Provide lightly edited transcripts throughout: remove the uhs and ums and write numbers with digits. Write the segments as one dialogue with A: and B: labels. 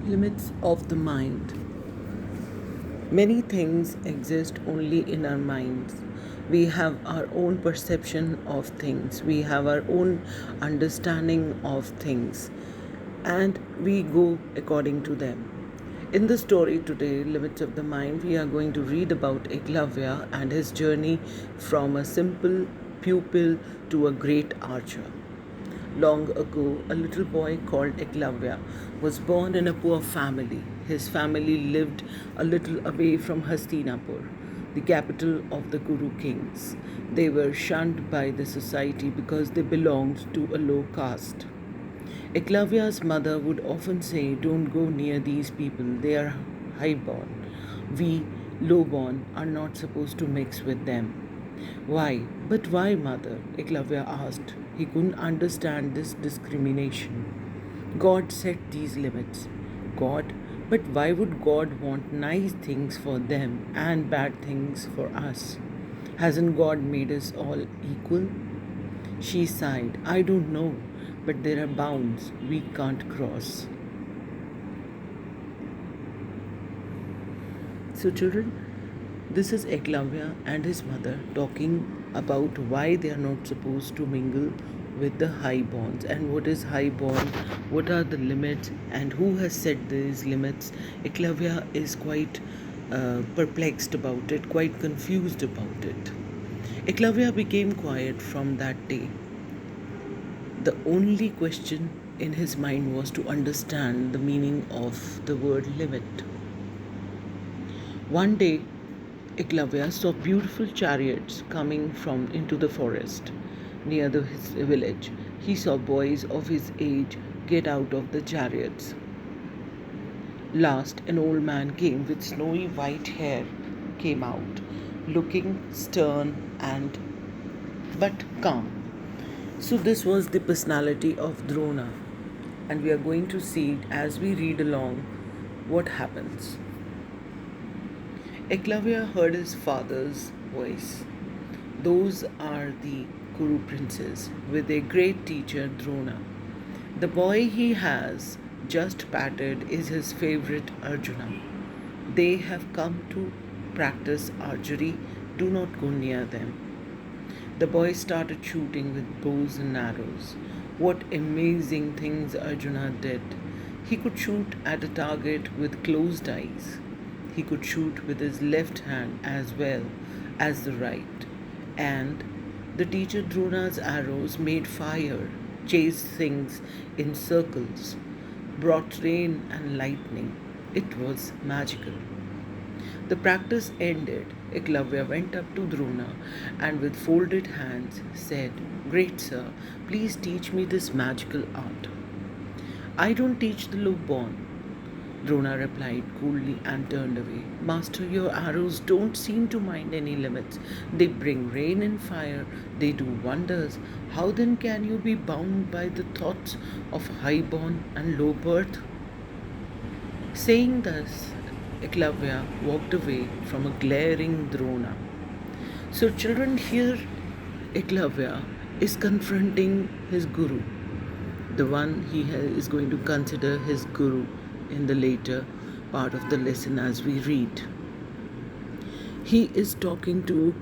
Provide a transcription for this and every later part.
A: Limits of the mind. Many things exist only in our minds. We have our own perception of things, we have our own understanding of things, and we go according to them. In the story today, Limits of the Mind, we are going to read about Eklavya and his journey from a simple pupil to a great archer. Long ago, a little boy called Eklavya was born in a poor family. His family lived a little away from Hastinapur, the capital of the Kuru kings. They were shunned by the society because they belonged to a low caste. Eklavya's mother would often say, "Don't go near these people, they are highborn. We, lowborn, are not supposed to mix with them." Why? But why, mother? Eklavya asked. He couldn't understand this discrimination. God set these limits. God? But why would God want nice things for them and bad things for us? Hasn't God made us all equal? She sighed. I don't know, but there are bounds we can't cross. So, children, this is Eklavya and his mother talking about why they are not supposed to mingle with the high bonds and what is high bond, what are the limits, and who has set these limits. Eklavya is quite perplexed about it, quite confused about it. Eklavya became quiet from that day. The only question in his mind was to understand the meaning of the word limit. One day, Eklavya saw beautiful chariots coming from into the forest near his village. He saw boys of his age get out of the chariots. Last, an old man came with snowy white hair, came out, looking stern and but calm. So this was the personality of Drona, and we are going to see as we read along what happens. Eklavya heard his father's voice. Those are the Kuru princes with their great teacher Drona. The boy he has just patted is his favorite Arjuna. They have come to practice archery. Do not go near them. The boy started shooting with bows and arrows. What amazing things Arjuna did! He could shoot at a target with closed eyes. He could shoot with his left hand as well as the right. And the teacher Drona's arrows made fire, chased things in circles, brought rain and lightning. It was magical. The practice ended. Eklavya went up to Drona and with folded hands said, "Great sir, please teach me this magical art." "I don't teach the low-born," Drona replied coolly and turned away. "Master, your arrows don't seem to mind any limits. They bring rain and fire. They do wonders. How then can you be bound by the thoughts of high-born and low birth?" Saying thus, Eklavya walked away from a glaring Drona. So, children, here Eklavya is confronting his guru, the one is going to consider his guru in the later part of the lesson as we read. He is talking to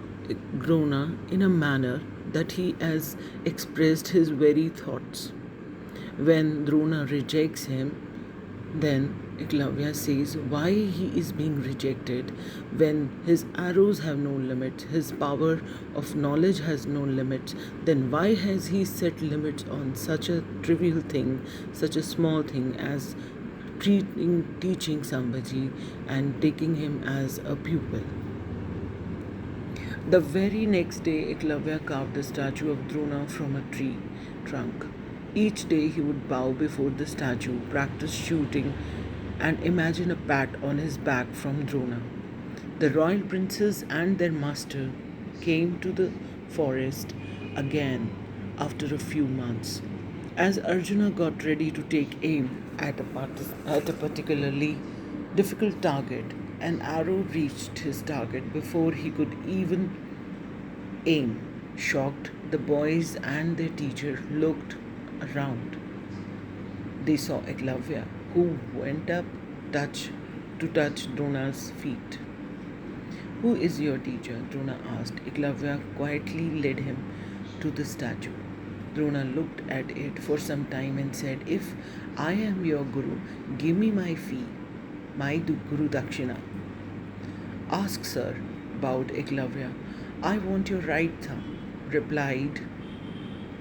A: Drona in a manner that he has expressed his very thoughts. When Drona rejects him, then Eklavya says why he is being rejected when his arrows have no limits, his power of knowledge has no limits, then why has he set limits on such a trivial thing, such a small thing as teaching somebody and taking him as a pupil. The very next day, Eklavya carved the statue of Drona from a tree trunk. Each day he would bow before the statue, practice shooting, and imagine a pat on his back from Drona. The royal princes and their master came to the forest again after a few months. As Arjuna got ready to take aim at a particularly difficult target, an arrow reached his target before he could even aim. Shocked, the boys and their teacher looked around. They saw Eklavya, who went up touch to touch Drona's feet. Who is your teacher? Drona asked. Eklavya quietly led him to the statue. Drona looked at it for some time and said, If I am your guru, give me my fee, my Guru Dakshina. Ask, sir, bowed Eklavya. I want your right thumb, replied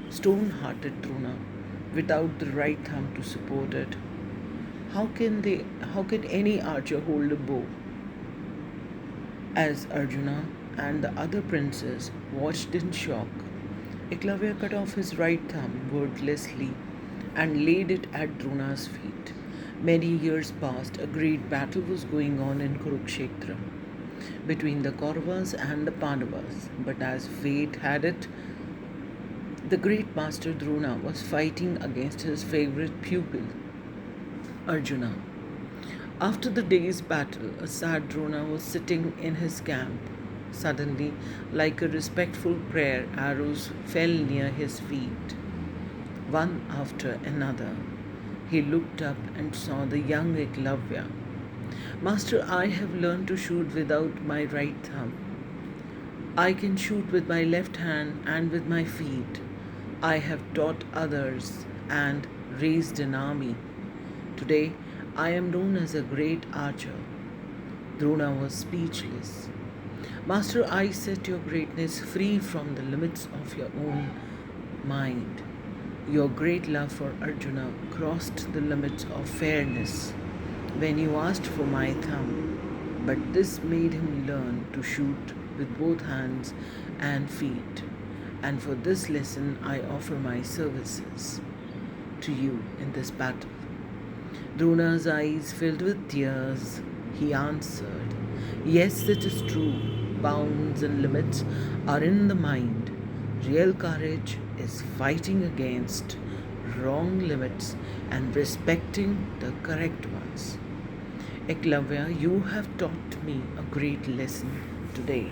A: stone hearted Drona. Without the right thumb to support it, how can any archer hold a bow? As Arjuna and the other princes watched in shock, Eklavya cut off his right thumb wordlessly and laid it at Drona's feet. Many years passed, a great battle was going on in Kurukshetra between the Kauravas and the Pandavas. But as fate had it, the great master Drona was fighting against his favorite pupil, Arjuna. After the day's battle, a sad Drona was sitting in his camp. Suddenly, like a respectful prayer, arrows fell near his feet, one after another. He looked up and saw the young Eklavya. Master, I have learned to shoot without my right thumb. I can shoot with my left hand and with my feet. I have taught others and raised an army. Today, I am known as a great archer. Drona was speechless. Master, I set your greatness free from the limits of your own mind. Your great love for Arjuna crossed the limits of fairness when you asked for my thumb, but this made him learn to shoot with both hands and feet. And for this lesson, I offer my services to you in this battle. Drona's eyes filled with tears. He answered, Yes, it is true. Bounds and limits are in the mind. Real courage is fighting against wrong limits and respecting the correct ones. Eklavya, you have taught me a great lesson today.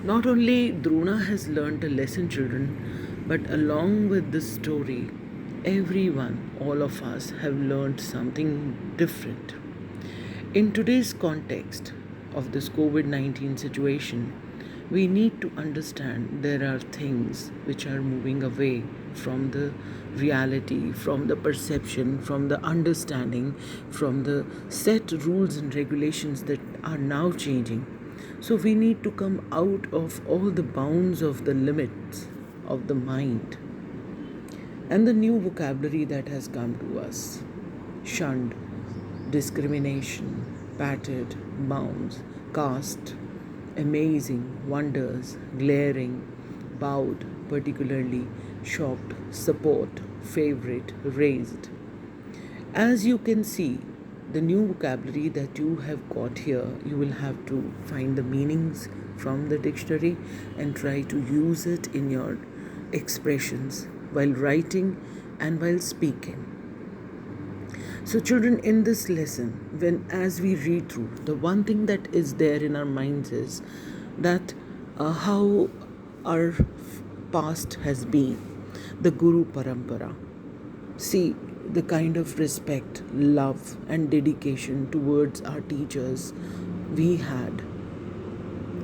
A: Not only Drona has learned a lesson, children, but along with this story, everyone, all of us, have learned something different. In today's context of this COVID 19 situation, we need to understand there are things which are moving away from the reality, from the perception, from the understanding, from the set rules and regulations that are now changing. So we need to come out of all the bounds of the limits of the mind and the new vocabulary that has come to us: shunned, discrimination, patted, bounds, caste, amazing, wonders, glaring, bowed, particularly, shocked, support, favorite, raised. As you can see, the new vocabulary that you have got here, you will have to find the meanings from the dictionary and try to use it in your expressions while writing and while speaking. So, children, in this lesson, when as we read through, the one thing that is there in our minds is that how our past has been, the Guru Parampara. See the kind of respect, love, and dedication towards our teachers we had,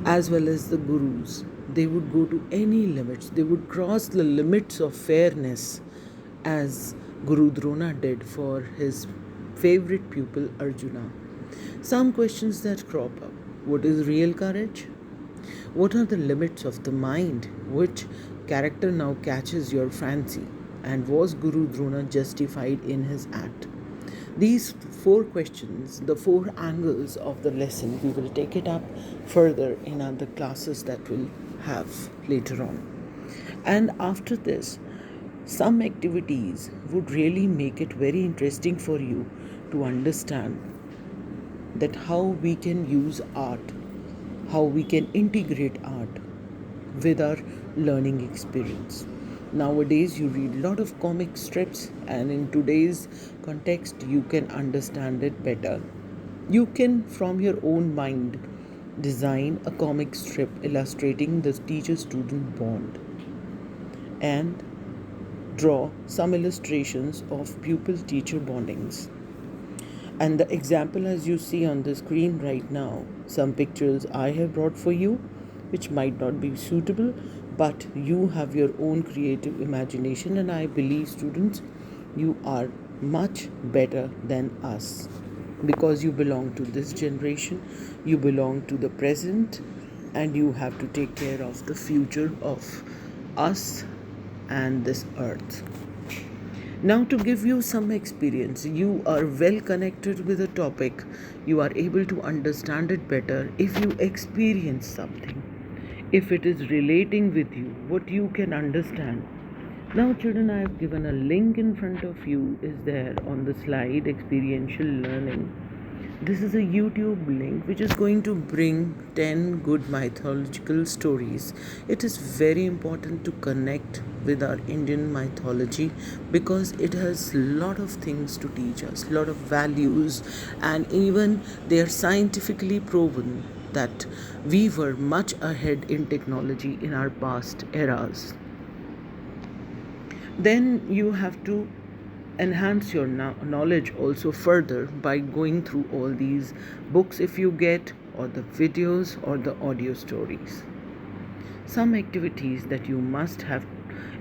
A: as well as the gurus. They would go to any limits, they would cross the limits of fairness, as Guru Drona did for his favorite pupil Arjuna. Some questions that crop up: what is real courage? What are the limits of the mind? Which character now catches your fancy? And was Guru Drona justified in his act? These four questions, the four angles of the lesson, we will take it up further in other classes that we'll have later on. And after this, some activities would really make it very interesting for you to understand that how we can use art, how we can integrate art with our learning experience. Nowadays, you read a lot of comic strips, and in today's context, you can understand it better. You can, from your own mind, design a comic strip illustrating the teacher student bond and draw some illustrations of pupil teacher bondings. And the example, as you see on the screen right now, some pictures I have brought for you, which might not be suitable, but you have your own creative imagination, and I believe, students, you are much better than us because you belong to this generation, you belong to the present, and you have to take care of the future of us and this earth. Now, to give you some experience, you are well connected with a topic, you are able to understand it better if you experience something, if it is relating with you, what you can understand. Now, children, I have given a link in front of you, is there on the slide, experiential learning. This is a YouTube link which is going to bring 10 good mythological stories. It is very important to connect with our Indian mythology because it has a lot of things to teach us, a lot of values, and even they are scientifically proven that we were much ahead in technology in our past eras. Then you have to enhance your knowledge also further by going through all these books if you get, or the videos or the audio stories. Some activities that you must have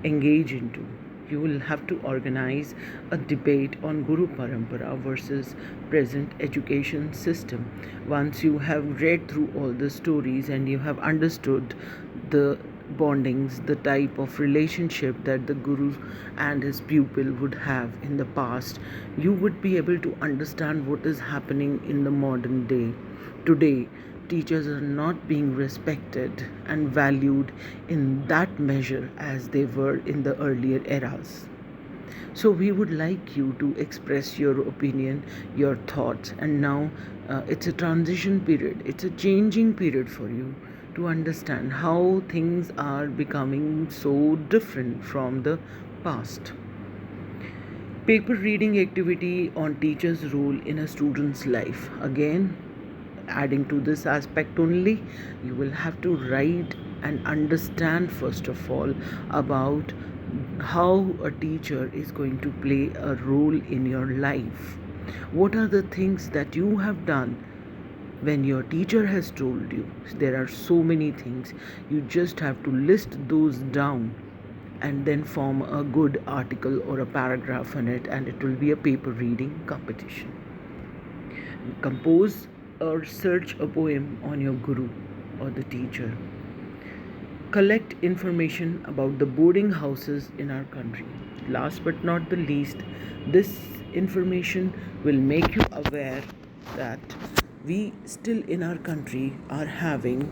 A: engage into. You will have to organize a debate on Guru Parampara versus present education system. Once you have read through all the stories and you have understood the bondings, the type of relationship that the Guru and his pupil would have in the past, you would be able to understand what is happening in the modern day. Today, teachers are not being respected and valued in that measure as they were in the earlier eras. So, we would like you to express your opinion, your thoughts, and now it's a transition period, it's a changing period for you to understand how things are becoming so different from the past. Paper reading activity on teacher's role in a student's life. Again, adding to this aspect only, you will have to write and understand first of all about how a teacher is going to play a role in your life. What are the things that you have done when your teacher has told you? There are so many things. You just have to list those down and then form a good article or a paragraph on it, and it will be a paper reading competition. Compose or search a poem on your guru or the teacher. Collect information about the boarding houses in our country. Last but not the least, this information will make you aware that we still in our country are having